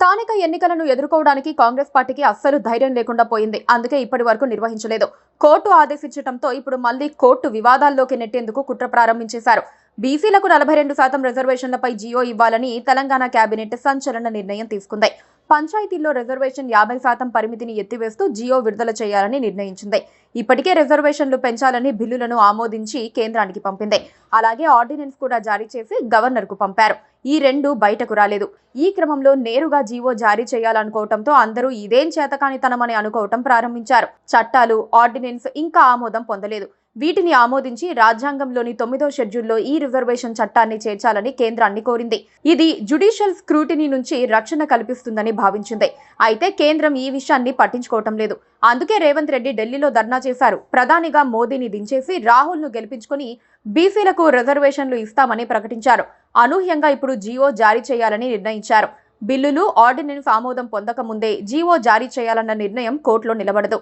స్థానిక ఎన్నికలను ఎదుర్కోవడానికి కాంగ్రెస్ పార్టీకి అస్సలు ధైర్యం లేకుండా పోయింది. అందుకే ఇప్పటి వరకు నిర్వహించలేదు. కోర్టు ఆదేశించడంతో ఇప్పుడు మళ్లీ కోర్టు వివాదాల్లోకి నెట్టేందుకు కుట్ర ప్రారంభించేశారు. బీసీలకు 42% రిజర్వేషన్లపై జియో ఇవ్వాలని తెలంగాణ కేబినెట్ సంచలన నిర్ణయం తీసుకుంది. పంచాయతీల్లో రిజర్వేషన్ 50% పరిమితిని ఎత్తివేస్తూ జియో విడుదల చేయాలని నిర్ణయించింది. ఇప్పటికే రిజర్వేషన్లు పెంచాలని బిల్లులను ఆమోదించి కేంద్రానికి పంపింది. అలాగే ఆర్డినెన్స్ కూడా జారీ చేసి గవర్నర్కు పంపారు. ఈ రెండు బయటకు రాలేదు. ఈ క్రమంలో నేరుగా జీవో జారీ చేయాలనుకోవడంతో అందరూ ఇదేం చేతకానితనమని అనుకోవటం ప్రారంభించారు. చట్టాలు, ఆర్డినెన్స్ ఇంకా ఆమోదం పొందలేదు. వీటిని ఆమోదించి రాజ్యాంగంలోని 9వ షెడ్యూల్లో ఈ రిజర్వేషన్ చట్టాన్ని చేర్చాలని కేంద్రాన్ని కోరింది. ఇది జ్యుడిషియల్ స్క్రూటినీ నుంచి రక్షణ కల్పిస్తుందని భావించింది. అయితే కేంద్రం ఈ విషయాన్ని పట్టించుకోవటం లేదు. అందుకే రేవంత్ రెడ్డి ఢిల్లీలో ధర్నా చేశారు. ప్రధానిగా మోదీని దించేసి రాహుల్ను గెలిపించుకుని బీసీలకు రిజర్వేషన్లు ఇస్తామని ప్రకటించారు. అనూహ్యంగా ఇప్పుడు జీవో జారీ చేయాలని నిర్ణయించారు. బిల్లులు, ఆర్డినెన్స్ ఆమోదం పొందక ముందే జీవో జారీ చేయాలన్న నిర్ణయం కోర్టులో నిలబడదు.